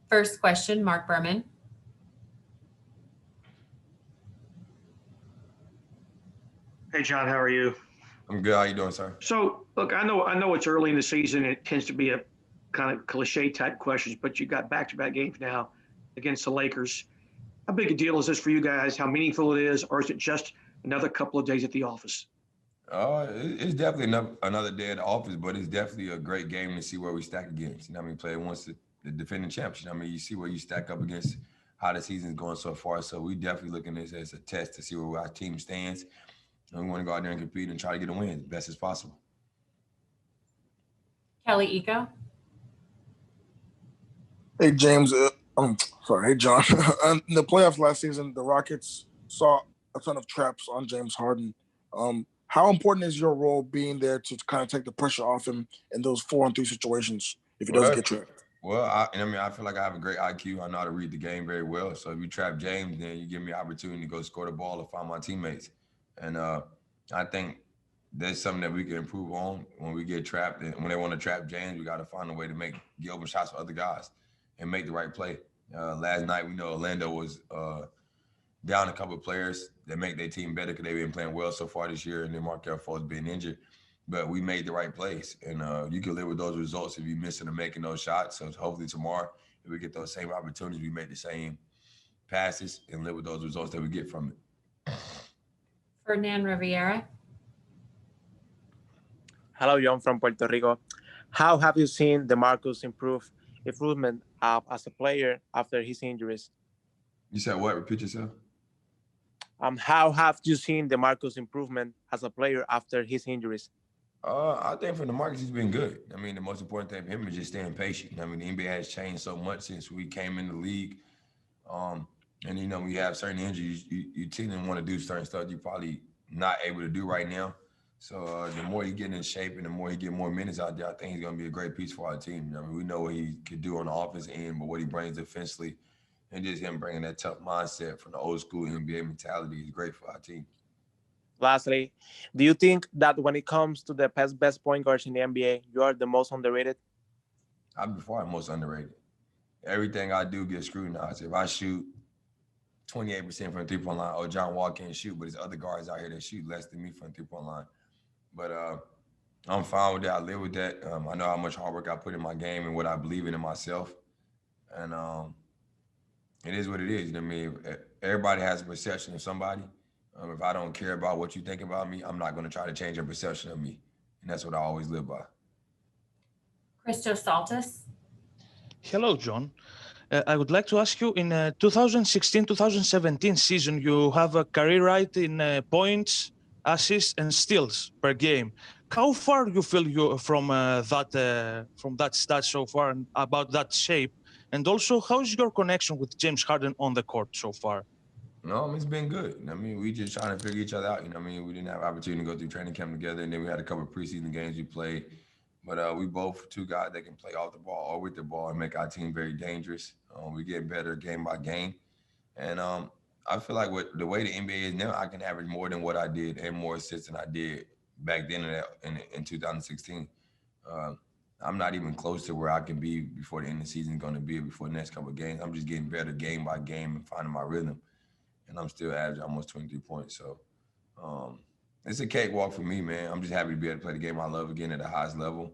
First question, Mark Berman. Hey, John, how are you? I'm good. How you doing, sir? So, look, I know it's early in the season. And it tends to be a kind of cliche type questions, but you got back-to-back games now against the Lakers. How big a deal is this for you guys? How meaningful it is, or is it just another couple of days at the office? It's definitely another day at the office, but it's definitely a great game to see where we stack against. You know what I mean? Play once the defending champs. You know what I mean? You see where you stack up against how the season's going so far. So we definitely looking at this as a test to see where our team stands. And we want to go out there and compete and try to get a win as best as possible. 𝗖𝗢𝗡𝗖𝗧. Hey, James. Sorry. Hey, John. In the playoffs last season, the Rockets saw a ton of traps on James Harden. How important is your role being there to kind of take the pressure off him in those 4-on-3 situations if he does get trapped? Well, I feel like I have a great IQ. I know how to read the game very well. So if you trap James, then you give me an opportunity to go score the ball or find my teammates. And I think that's something that we can improve on when we get trapped. And when they want to trap James, we got to find a way to get open shots for other guys and make the right play. Last night, we know Orlando was down a couple of players that make their team better because they've been playing well so far this year, and then Markelle Fultz being injured. But we made the right plays, and you can live with those results if you're missing or making those shots. So hopefully tomorrow, if we get those same opportunities, we make the same passes and live with those results that we get from it. Ferdinand Riviera. Hello, John from Puerto Rico. How have you seen DeMarcus improvement as a player after his injuries? You said what? Repeat yourself. How have you seen DeMarcus improvement as a player after his injuries? I think for DeMarcus, he's been good. I mean, the most important thing for him is just staying patient. I mean, the NBA has changed so much since we came in the league. And, you know, when you have certain injuries, you tend to want to do certain stuff you're probably not able to do right now. So the more he get in shape and the more he get more minutes out there, I think he's going to be a great piece for our team. I mean, we know what he could do on the offense end, but what he brings defensively and just him bringing that tough mindset from the old school NBA mentality is great for our team. Lastly, do you think that when it comes to the best point guards in the NBA, you are the most underrated? I'm by far the most underrated. Everything I do gets scrutinized. If I shoot 28% from the three-point line, oh, John Wall can't shoot, but there's other guards out here that shoot less than me from the three-point line. But I'm fine with that. I live with that. I know how much hard work I put in my game and what I believe in myself. And it is what it is. You know what I mean? Everybody has a perception of somebody. If I don't care about what you think about me, I'm not going to try to change your perception of me. And that's what I always live by. 𝗪𝗧. Hello, John. I would like to ask you, in 2016-2017 season, you have a career high in points, assists, and steals per game. How far you feel you from that stat so far and about that shape? And also, how is your connection with James Harden on the court so far? No, it's been good. I mean, we just trying to figure each other out. You know what I mean? We didn't have opportunity to go through training camp together, and then we had a couple of preseason games we played. But we both two guys that can play off the ball or with the ball and make our team very dangerous. We get better game by game. And I feel like with the way the NBA is now, I can average more than what I did and more assists than I did back then in 2016. I'm not even close to where I can be before the end of the season going to be, before the next couple of games. I'm just getting better game by game and finding my rhythm. And I'm still averaging almost 23 points. So it's a cakewalk for me, man. I'm just happy to be able to play the game I love again at the highest level.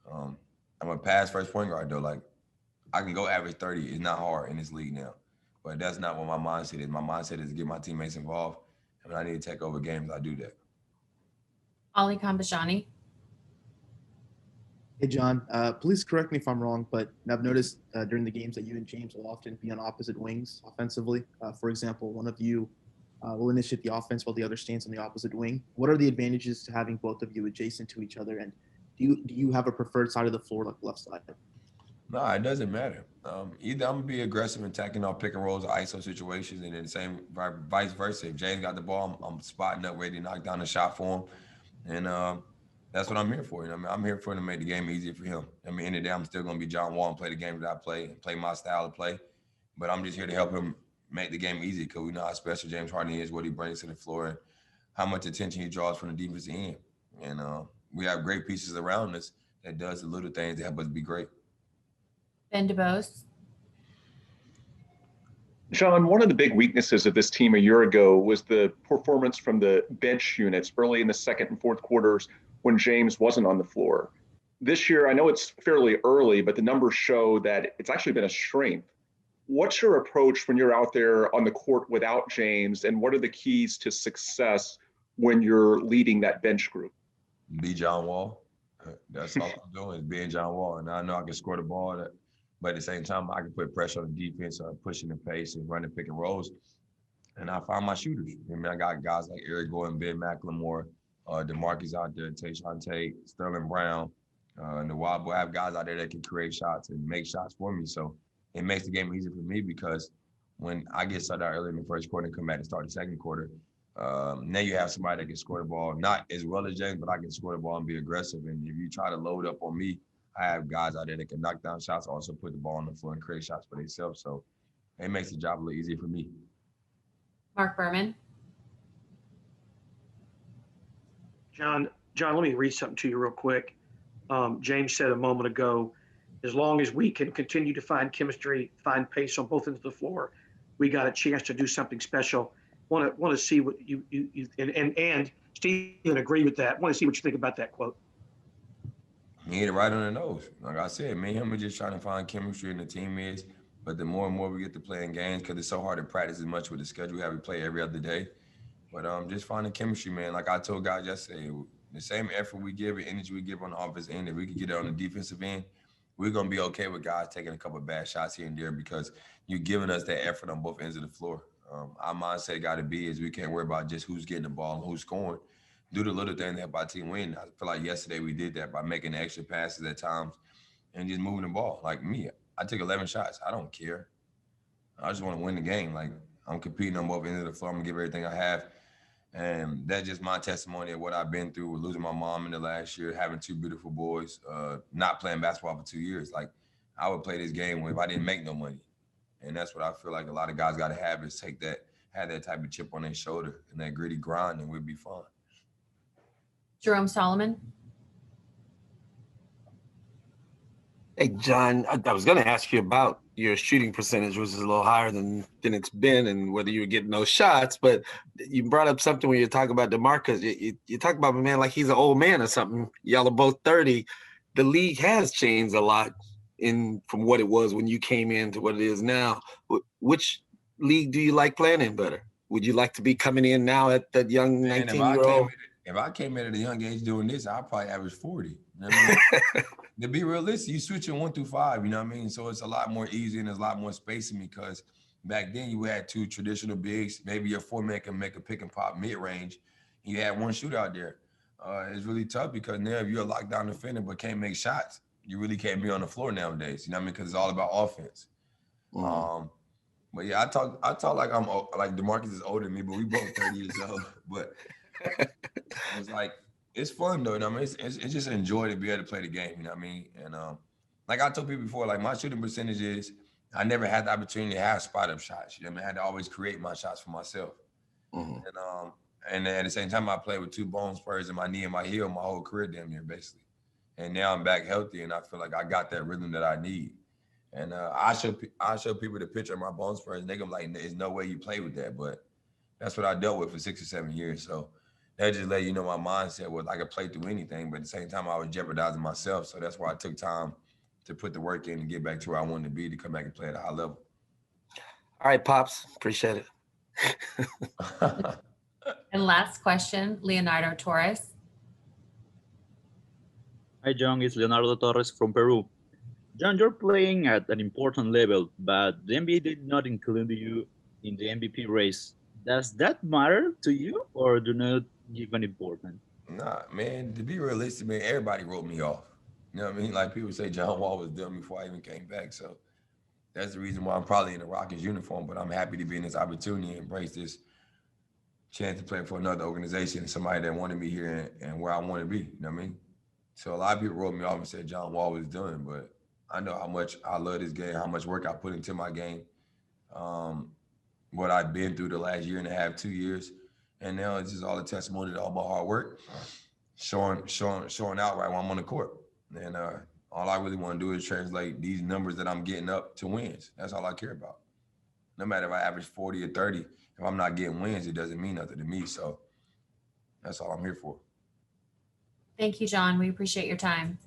I'm a pass first point guard, though. Like, I can go average 30. It's not hard in this league now. But that's not what my mindset is. My mindset is to get my teammates involved. And when I need to take over games, I do that. Ali Kambajani. Hey, John, please correct me if I'm wrong, but I've noticed during the games that you and James will often be on opposite wings offensively. For example, one of you will initiate the offense while the other stands on the opposite wing. What are the advantages to having both of you adjacent to each other? And do you have a preferred side of the floor, like left side? No, it doesn't matter. Either I'm going to be aggressive and attacking off pick and rolls or ISO situations, and then the same vice versa. If James got the ball, I'm spotting up, ready to knock down the shot for him. And that's what I'm here for. You know, I mean, I'm here for him to make the game easier for him. I mean, in the day, I'm still going to be John Wall and play the game that I play and play my style of play. But I'm just here to help him make the game easy because we know how special James Harden is, what he brings to the floor, and how much attention he draws from the defensive end. And we have great pieces around us that does the little things that help us be great. Ben DuBose. John, one of the big weaknesses of this team a year ago was the performance from the bench units early in the second and fourth quarters when James wasn't on the floor. This year, I know it's fairly early, but the numbers show that it's actually been a strength. What's your approach when you're out there on the court without James, and what are the keys to success when you're leading that bench group? Be John Wall. That's all I'm doing is being John Wall. And I know I can score the ball, but at the same time, I can put pressure on the defense, pushing the pace and running pick and rolls. And I find my shooters. I mean, I got guys like Eric Gordon, Ben McLemore, 𝗪𝗪𝗧𝗛 out there, 𝗖𝗪𝗡𝗘𝗖𝗧, Sterling Brown, and the Wild Boy. I have guys out there that can create shots and make shots for me. So it makes the game easier for me because when I get started out early in the first quarter and come back and start the second quarter, now you have somebody that can score the ball, not as well as James, but I can score the ball and be aggressive. And if you try to load up on me, I have guys out there that can knock down shots, also put the ball on the floor and create shots for themselves. So it makes the job a little easier for me. Mark Berman. John, let me read something to you real quick. James said a moment ago, as long as we can continue to find chemistry, find pace on both ends of the floor, we got a chance to do something special. Want to see what you and Stephen agree with that. Want to see what you think about that quote. He hit it right on the nose. Like I said, me and him are just trying to find chemistry, and the team is. But the more and more we get to playing games, because it's so hard to practice as much with the schedule we have, we play every other day. But just finding chemistry, man. Like I told guys yesterday, the same effort we give and energy we give on the offensive end, if we could get it on the defensive end, we're going to be okay with guys taking a couple of bad shots here and there because you're giving us that effort on both ends of the floor. Our mindset got to be is we can't worry about just who's getting the ball and who's scoring. Do the little thing that help our team win. I feel like yesterday we did that by making extra passes at times and just moving the ball. Like me, I took 11 shots. I don't care. I just want to win the game. Like I'm competing on both ends of the floor. I'm going to give everything I have. And that's just my testimony of what I've been through with losing my mom in the last year, having two beautiful boys, not playing basketball for 2 years. Like I would play this game if I didn't make no money. And that's what I feel like a lot of guys got to have is have that type of chip on their shoulder and that gritty grind, and we'll be fine. Jerome Solomon. Hey, John, I was going to ask you about your shooting percentage, which is a little higher than it's been, and whether you were getting those shots. But you brought up something when you talk about 𝗪𝗪𝗧. You talk about a man like he's an old man or something. Y'all are both 30. The league has changed a lot from what it was when you came in to what it is now. Which league do you like playing in better? Would you like to be coming in now at that young 19-year-old? If I came in at a young age doing this, I'd probably average 40. You know what I mean? To be realistic, you switching 1 through 5, you know what I mean? So it's a lot more easy and there's a lot more spacing because back then you had two traditional bigs. Maybe your 4-man can make a pick and pop mid-range. You had one shooter out there. It's really tough because now if you're a lockdown defender but can't make shots, you really can't be on the floor nowadays. You know what I mean? Because it's all about offense. But yeah, I talk like I'm like 𝗪𝗪𝗧𝗛 is older than me, but we both 30 years old. But it's like it's fun though. You know what I mean? It's just a joy to be able to play the game. You know what I mean? And like I told people before, like my shooting percentage is I never had the opportunity to have spot up shots. You know what I mean? I had to always create my shots for myself. And at the same time, I played with 2 bone spurs in my knee and my heel my whole career damn near basically. And now I'm back healthy, and I feel like I got that rhythm that I need. And I show people the picture of my bone spurs, and they're gonna be like, "There's no way you play with that." But that's what I dealt with for 6 or 7 years. So that just let you know my mindset was I could play through anything, but at the same time, I was jeopardizing myself. So that's why I took time to put the work in and get back to where I wanted to be to come back and play at a high level. All right, Pops. Appreciate it. And last question, Leonardo Torres. Hi, John. It's Leonardo Torres from Peru. John, you're playing at an important level, but the NBA did not include you in the MVP race. Does that matter to you, or do not give an importance? Nah, man, to be realistic, man, everybody wrote me off. You know what I mean? Like people say John Wall was done before I even came back. So that's the reason why I'm probably in the Rockets uniform, but I'm happy to be in this opportunity and embrace this chance to play for another organization and somebody that wanted me here and where I want to be. You know what I mean? So a lot of people wrote me off and said John Wall was done, but I know how much I love this game, how much work I put into my game, what I've been through the last year and a half, 2 years. And now it's just all a testimony to all my hard work, showing out right when I'm on the court. And all I really want to do is translate these numbers that I'm getting up to wins. That's all I care about. no matter if I average 40 or 30, if I'm not getting wins, it doesn't mean nothing to me. So that's all I'm here for. Thank you, John. We appreciate your time.